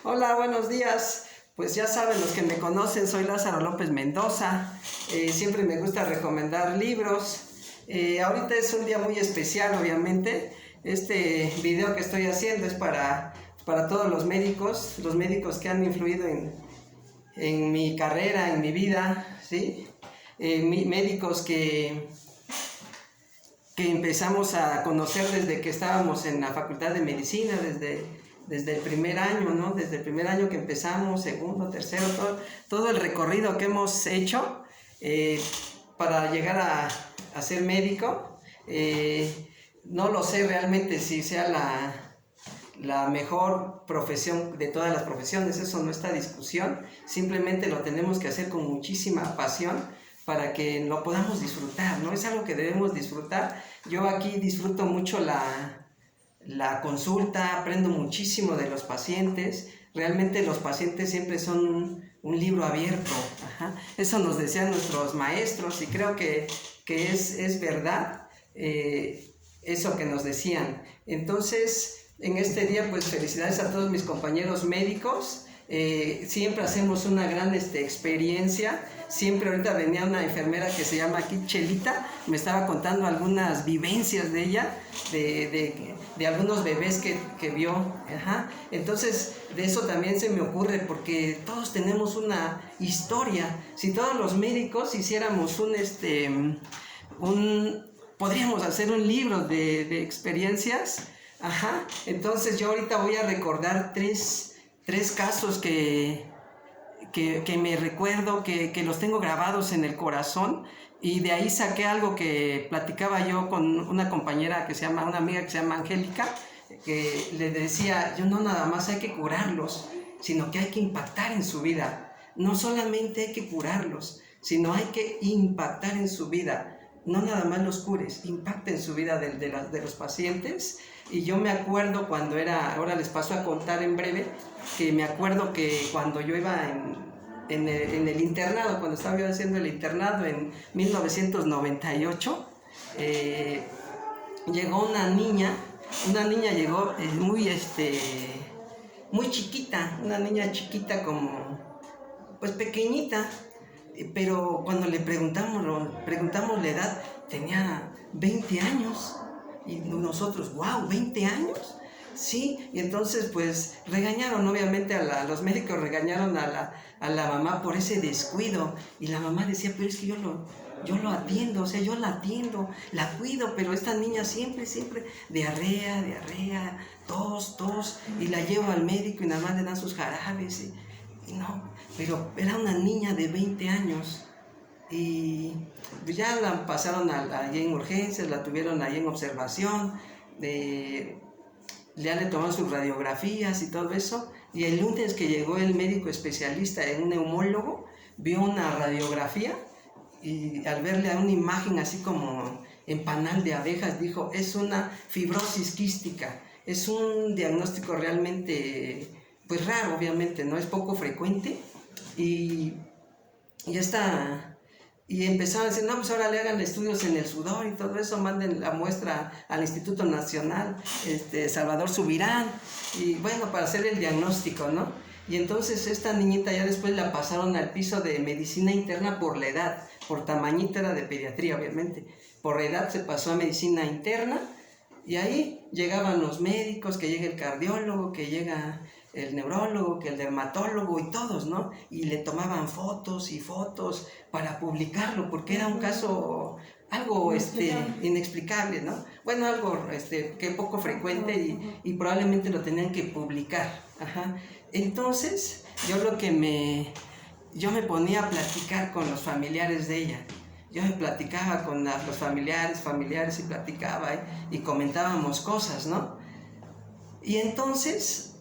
Hola, buenos días. Pues ya saben los que me conocen, soy Lázaro López Mendoza. Siempre me gusta recomendar libros. Ahorita es un día muy especial, obviamente. Este video que estoy haciendo es para todos los médicos que han influido en mi carrera, en mi vida, ¿sí? Médicos que empezamos a conocer desde que estábamos en la Facultad de Medicina, desde el primer año, ¿no? Desde el primer año que empezamos, segundo, tercero, todo el recorrido que hemos hecho para llegar a ser médico. No lo sé realmente si sea la mejor profesión de todas las profesiones, eso no está en discusión, simplemente lo tenemos que hacer con muchísima pasión para que lo podamos disfrutar, ¿no? Es algo que debemos disfrutar. Yo aquí disfruto mucho la consulta, aprendo muchísimo de los pacientes. Realmente los pacientes siempre son un libro abierto. Ajá. Eso nos decían nuestros maestros y creo que es verdad eso que nos decían. Entonces, en este día, pues felicidades a todos mis compañeros médicos. Siempre hacemos una gran experiencia. Siempre ahorita venía una enfermera que se llama aquí Chelita, me estaba contando algunas vivencias de ella, de algunos bebés que vio. Ajá. Entonces de eso también se me ocurre, porque todos tenemos una historia. Si todos los médicos hiciéramos podríamos hacer un libro de experiencias. Ajá. Entonces yo ahorita voy a recordar tres casos que me recuerdo, que los tengo grabados en el corazón, y de ahí saqué algo que platicaba yo con una compañera una amiga que se llama Angélica, que le decía, yo no nada más hay que curarlos, sino que hay que impactar en su vida. No solamente hay que curarlos, sino hay que impactar en su vida. No nada más los cures, impacta en su vida de los pacientes. Y yo me acuerdo ahora les paso a contar en breve, que me acuerdo que cuando yo iba en el internado, cuando estaba yo haciendo el internado en 1998, llegó una niña llegó muy chiquita, una niña chiquita como, pues pequeñita, pero cuando le preguntamos la edad, tenía 20 años, y nosotros, wow, 20 años, sí. Y entonces pues regañaron, obviamente los médicos regañaron a la mamá por ese descuido, y la mamá decía, pero es que yo lo atiendo, o sea, yo la atiendo, la cuido, pero esta niña siempre, diarrea, tos, y la llevo al médico y nada más le dan sus jarabes, y no, pero era una niña de 20 años, y ya la pasaron allí en urgencias, la tuvieron ahí en observación, ya le tomaron sus radiografías y todo eso, y el lunes que llegó el médico especialista, un neumólogo, vio una radiografía, y al verle a una imagen así como en panal de abejas, dijo, es una fibrosis quística. Es un diagnóstico realmente, pues raro, obviamente, ¿no? Es poco frecuente, y empezaron a decir, no, pues ahora le hagan estudios en el sudor y todo eso, manden la muestra al Instituto Nacional Salvador Subirán, y bueno, para hacer el diagnóstico, ¿no? Y entonces esta niñita ya después la pasaron al piso de medicina interna por la edad, por tamañito era de pediatría, obviamente, por edad se pasó a medicina interna, y ahí llegaban los médicos, que llega el cardiólogo, que llega el neurólogo, que el dermatólogo, y todos, ¿no? Y le tomaban fotos y fotos para publicarlo, porque era un caso algo inexplicable, ¿no? Bueno, algo que poco frecuente, y probablemente lo tenían que publicar. Ajá. Entonces, yo me ponía a platicar con los familiares de ella. Yo me platicaba con los familiares, y platicaba, y comentábamos cosas, ¿no? Y entonces,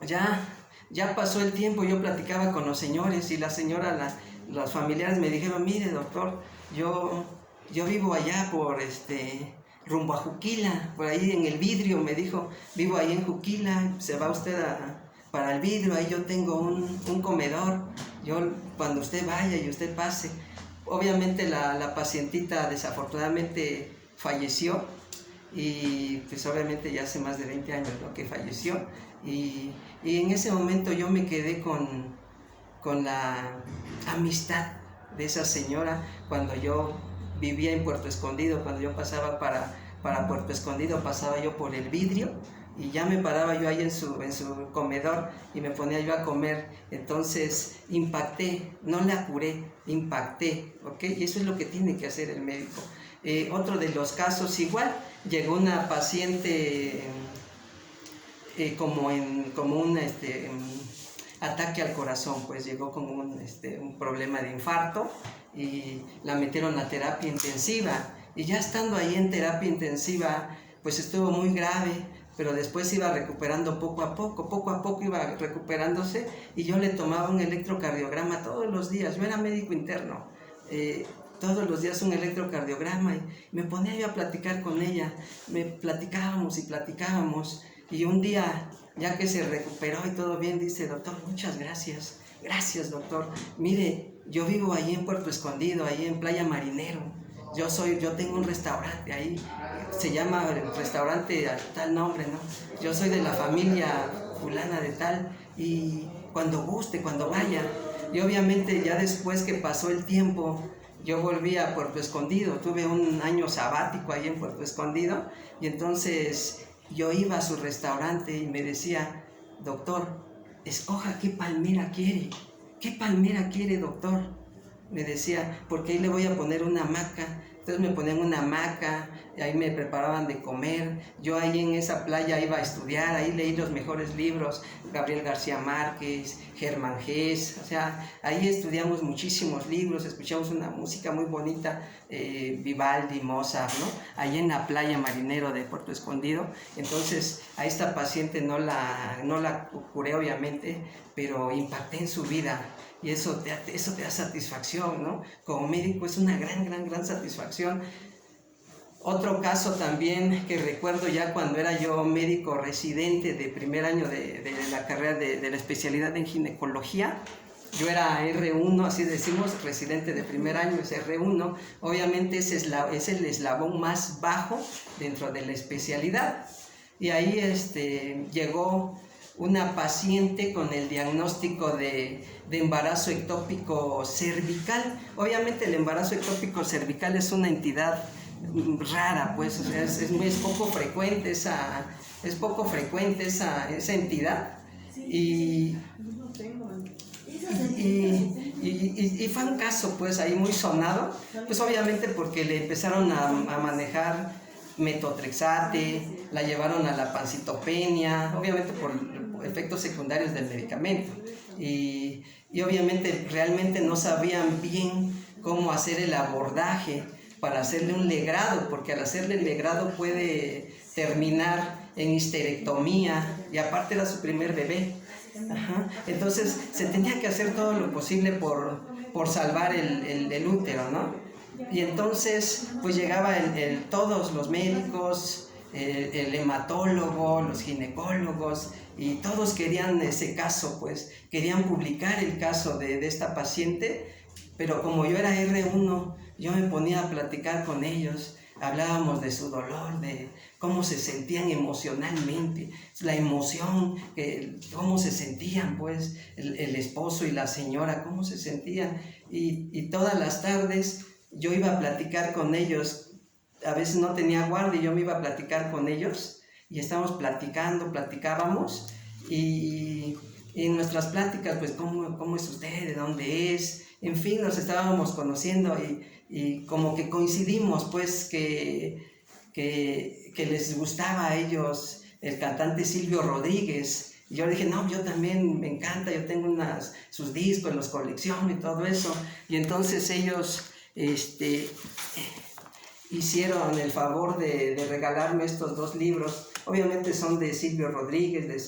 ya pasó el tiempo, yo platicaba con los señores, y los familiares me dijeron, mire doctor, yo vivo allá por rumbo a Juquila, por ahí en el Vidrio, me dijo, vivo ahí en Juquila, se va usted para el Vidrio, ahí yo tengo un comedor, cuando usted vaya y usted pase. Obviamente la pacientita desafortunadamente falleció, y pues obviamente ya hace más de 20 años, ¿no?, que falleció, y en ese momento yo me quedé con la amistad de esa señora. Cuando yo vivía en Puerto Escondido, cuando yo pasaba para Puerto Escondido, pasaba yo por el vidrio y ya me paraba yo ahí en su comedor y me ponía yo a comer. Entonces impacté, no la curé, impacté, ¿ok? Y eso es lo que tiene que hacer el médico. Otro de los casos igual, llegó una paciente como un ataque al corazón, pues llegó con un problema de infarto y la metieron a terapia intensiva, y ya estando ahí en terapia intensiva pues estuvo muy grave, pero después iba recuperando poco a poco iba recuperándose, y yo le tomaba un electrocardiograma todos los días. Yo era médico interno, todos los días un electrocardiograma, y me ponía yo a platicar con ella, platicábamos, y un día, ya que se recuperó y todo bien, dice: doctor, muchas gracias, doctor, mire, yo vivo ahí en Puerto Escondido, ahí en Playa Marinero, yo tengo un restaurante ahí, se llama el restaurante tal nombre, ¿no? Yo soy de la familia fulana de tal, y cuando guste, cuando vaya. Y obviamente ya después que pasó el tiempo, yo volví a Puerto Escondido, tuve un año sabático ahí en Puerto Escondido, y entonces yo iba a su restaurante y me decía: doctor, escoja qué palmera quiere, doctor, me decía, porque ahí le voy a poner una hamaca. Entonces me ponían una hamaca, y ahí me preparaban de comer. Yo ahí en esa playa iba a estudiar, ahí leí los mejores libros, Gabriel García Márquez, Germán Gess, o sea, ahí estudiamos muchísimos libros, escuchamos una música muy bonita, Vivaldi, Mozart, ¿no? Ahí en la Playa Marinero de Puerto Escondido. Entonces a esta paciente no la curé obviamente, pero impacté en su vida. Y eso te da satisfacción, ¿no? Como médico es una gran satisfacción. Otro caso también que recuerdo, ya cuando era yo médico residente de primer año de la carrera de la especialidad en ginecología, yo era R1, así decimos, residente de primer año es R1, obviamente es el eslabón más bajo dentro de la especialidad. Y ahí llegó una paciente con el diagnóstico de embarazo ectópico cervical. Obviamente el embarazo ectópico cervical es una entidad rara, pues, o sea, es poco frecuente esa entidad, y fue un caso pues ahí muy sonado, pues obviamente porque le empezaron a manejar metotrexate, la llevaron a la pancitopenia, obviamente por efectos secundarios del medicamento, y obviamente realmente no sabían bien cómo hacer el abordaje para hacerle un legrado, porque al hacerle el legrado puede terminar en histerectomía, y aparte era su primer bebé. Ajá. Entonces se tenía que hacer todo lo posible por salvar el útero, ¿no? Y entonces pues llegaba todos los médicos, el hematólogo, los ginecólogos, y todos querían ese caso, pues querían publicar el caso de esta paciente, pero como yo era R1, yo me ponía a platicar con ellos, hablábamos de su dolor, de cómo se sentían emocionalmente, la emoción, cómo se sentían pues el esposo y la señora, cómo se sentían, y todas las tardes yo iba a platicar con ellos. A veces no tenía guardia, yo me iba a platicar con ellos, y estábamos platicábamos, y en nuestras pláticas, pues, ¿cómo es usted? ¿De dónde es? En fin, nos estábamos conociendo, y como que coincidimos, pues, que les gustaba a ellos el cantante Silvio Rodríguez. Y yo dije: no, yo también me encanta, yo tengo sus discos, los colecciono y todo eso. Y entonces ellos hicieron el favor de regalarme estos 2 libros. Obviamente son de Silvio Rodríguez, de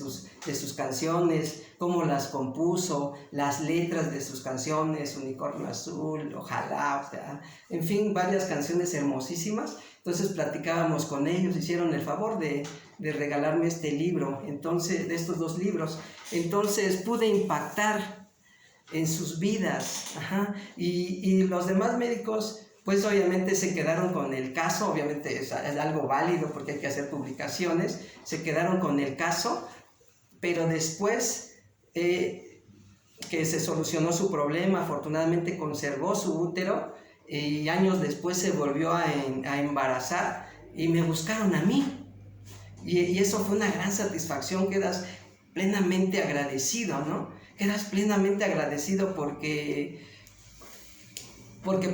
sus canciones, cómo las compuso, las letras de sus canciones, Unicornio Azul, Ojalá, o sea, en fin, varias canciones hermosísimas. Entonces platicábamos con ellos, hicieron el favor de regalarme este libro, entonces, de estos 2 libros. Entonces pude impactar en sus vidas, ajá. Y los demás médicos pues obviamente se quedaron con el caso, obviamente es algo válido porque hay que hacer publicaciones, se quedaron con el caso, pero después que se solucionó su problema, afortunadamente conservó su útero y años después se volvió a embarazar y me buscaron a mí. Y eso fue una gran satisfacción, quedas plenamente agradecido, ¿no? Quedas plenamente agradecido porque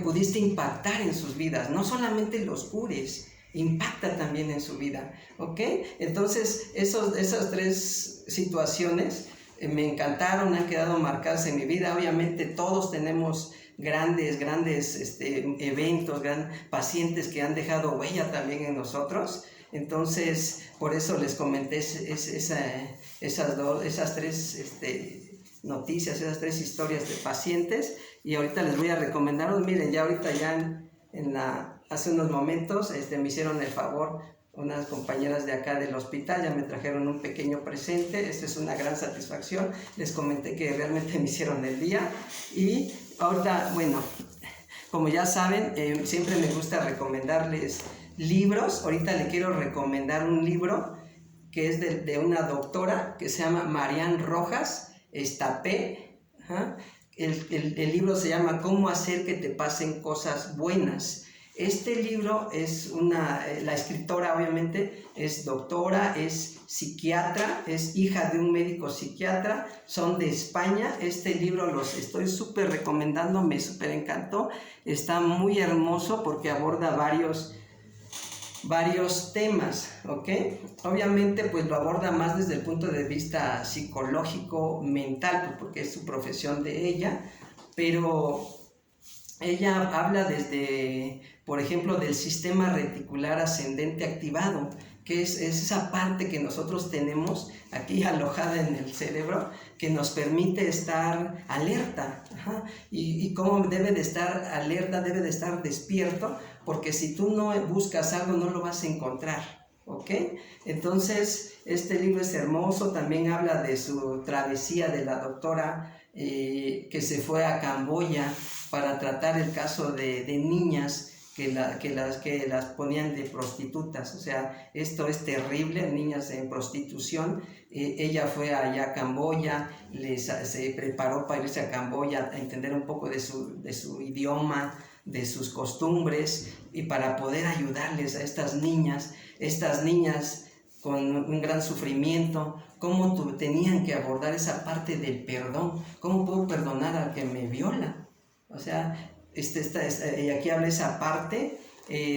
pudiste impactar en sus vidas, no solamente los cures, impacta también en su vida, ¿ok? Entonces, esas tres situaciones me encantaron, han quedado marcadas en mi vida. Obviamente todos tenemos grandes eventos, pacientes que han dejado huella también en nosotros. Entonces, por eso les comenté esas tres noticias, esas tres historias de pacientes. Y ahorita les voy a recomendar, miren, ya ahorita hace unos momentos me hicieron el favor, unas compañeras de acá del hospital ya me trajeron un pequeño presente. Esta es una gran satisfacción. Les comenté que realmente me hicieron el día. Y ahorita, bueno, como ya saben, siempre me gusta recomendarles libros. Ahorita le quiero recomendar un libro que es de una doctora que se llama Marian Rojas Estapé. El libro se llama ¿Cómo hacer que te pasen cosas buenas? Este libro la escritora obviamente es doctora, es psiquiatra, es hija de un médico psiquiatra, son de España. Este libro los estoy súper recomendando, me súper encantó, está muy hermoso porque aborda varios temas, ¿ok? Obviamente pues lo aborda más desde el punto de vista psicológico, mental, porque es su profesión de ella, pero ella habla por ejemplo, del sistema reticular ascendente activado, que es esa parte que nosotros tenemos aquí alojada en el cerebro, que nos permite estar alerta. Y cómo debe de estar alerta, debe de estar despierto, porque si tú no buscas algo no lo vas a encontrar, ¿ok? Entonces, este libro es hermoso. También habla de su travesía de la doctora que se fue a Camboya para tratar el caso de niñas que las ponían de prostitutas. O sea, esto es terrible, niñas en prostitución. Ella fue allá a Camboya, se preparó para irse a Camboya a entender un poco de su idioma, de sus costumbres, y para poder ayudarles a estas niñas con un gran sufrimiento, cómo tenían que abordar esa parte del perdón. ¿Cómo puedo perdonar al que me viola? O sea, aquí habla esa parte.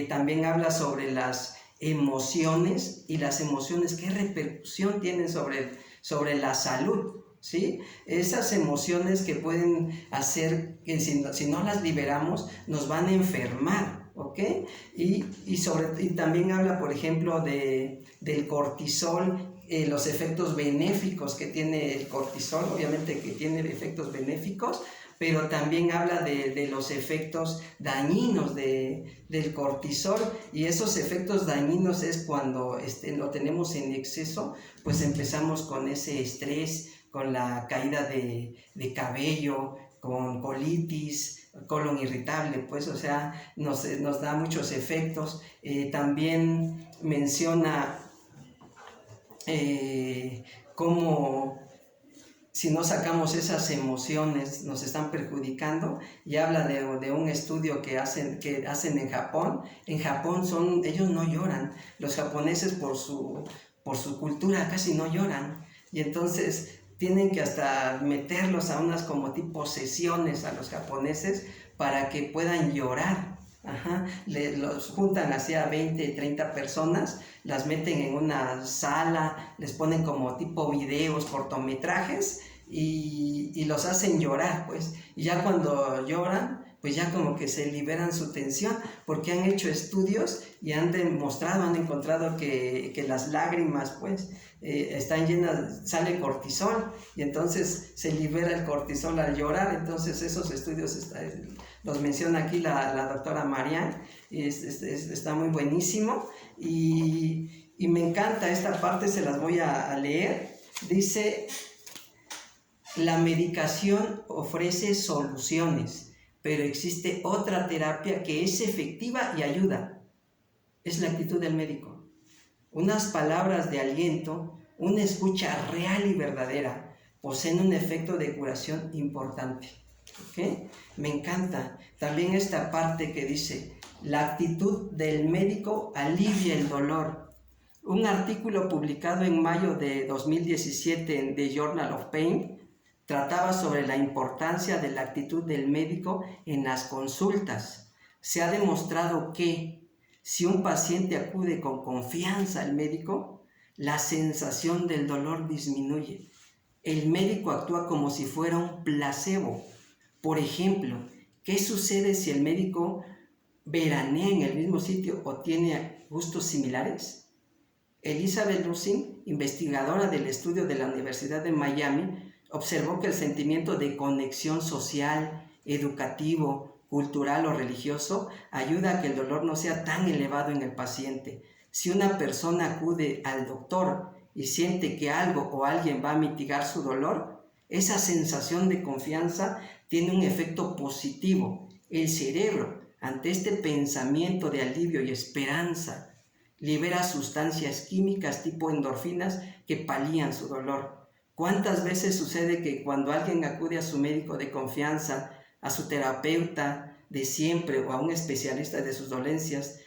También habla sobre las emociones, y las emociones qué repercusión tienen sobre la salud, ¿sí? Esas emociones que pueden hacer que si no las liberamos nos van a enfermar, ¿ok? Y también habla, por ejemplo, del cortisol, los efectos benéficos que tiene el cortisol. Obviamente que tiene efectos benéficos, pero también habla de los efectos dañinos del cortisol, y esos efectos dañinos es cuando lo tenemos en exceso, pues empezamos con ese estrés, con la caída de cabello, con colitis, colon irritable, pues, o sea, nos da muchos efectos. También menciona cómo si no sacamos esas emociones nos están perjudicando, y habla de un estudio que hacen en Japón. En Japón ellos no lloran, los japoneses por su cultura casi no lloran, y entonces tienen que hasta meterlos a unas como tipo sesiones a los japoneses para que puedan llorar. Los juntan hacia 20, 30 personas, las meten en una sala, les ponen como tipo videos, cortometrajes, y los hacen llorar, pues. Y ya cuando lloran, pues ya como que se liberan su tensión, porque han hecho estudios y han encontrado que las lágrimas, pues, están llenas, sale cortisol, y entonces se libera el cortisol al llorar. Entonces esos estudios los menciona aquí la doctora Marian, y está muy buenísimo, y me encanta esta parte, se las voy a leer. Dice: la medicación ofrece soluciones, pero existe otra terapia que es efectiva y ayuda. Es la actitud del médico. Unas palabras de aliento, una escucha real y verdadera, poseen un efecto de curación importante. ¿Okay? Me encanta también esta parte que dice, la actitud del médico alivia el dolor. Un artículo publicado en mayo de 2017 en The Journal of Pain trataba sobre la importancia de la actitud del médico en las consultas. Se ha demostrado que si un paciente acude con confianza al médico, la sensación del dolor disminuye. El médico actúa como si fuera un placebo. Por ejemplo, ¿qué sucede si el médico veranea en el mismo sitio o tiene gustos similares? Elizabeth Lucin, investigadora del estudio de la Universidad de Miami, observó que el sentimiento de conexión social, educativo, cultural o religioso ayuda a que el dolor no sea tan elevado en el paciente. Si una persona acude al doctor y siente que algo o alguien va a mitigar su dolor, esa sensación de confianza tiene un efecto positivo. El cerebro, ante este pensamiento de alivio y esperanza, libera sustancias químicas tipo endorfinas que palían su dolor. ¿Cuántas veces sucede que cuando alguien acude a su médico de confianza, a su terapeuta de siempre o a un especialista de sus dolencias,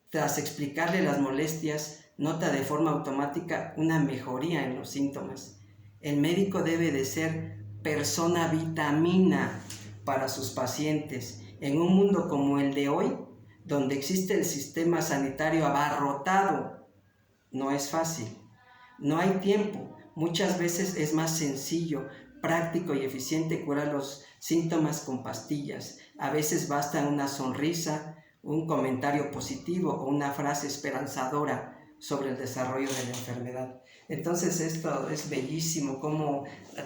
tras explicarle las molestias, nota de forma automática una mejoría en los síntomas? El médico debe de ser persona vitamina para sus pacientes. En un mundo como el de hoy, donde existe el sistema sanitario abarrotado, no es fácil, no hay tiempo. Muchas veces es más sencillo, práctico y eficiente curar los síntomas con pastillas. A veces basta una sonrisa, un comentario positivo o una frase esperanzadora sobre el desarrollo de la enfermedad. Entonces esto es bellísimo, cómo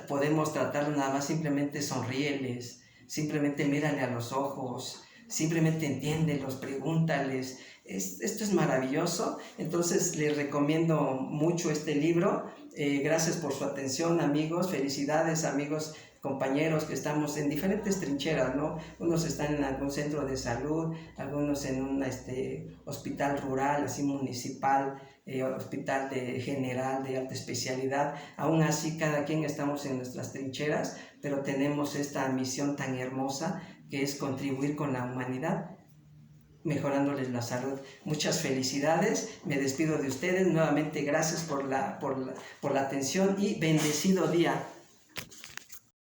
podemos tratarlo nada más, simplemente sonríeles, simplemente mírale a los ojos, simplemente entiéndelos, pregúntales. Esto es maravilloso. Entonces les recomiendo mucho este libro. Gracias por su atención, amigos. Felicidades, amigos, compañeros que estamos en diferentes trincheras, ¿no? Unos están en algún centro de salud, algunos en un hospital rural, así municipal, hospital general de alta especialidad. Aún así, cada quien estamos en nuestras trincheras, pero tenemos esta misión tan hermosa que es contribuir con la humanidad, mejorándoles la salud. Muchas felicidades, me despido de ustedes, nuevamente gracias por la atención y bendecido día.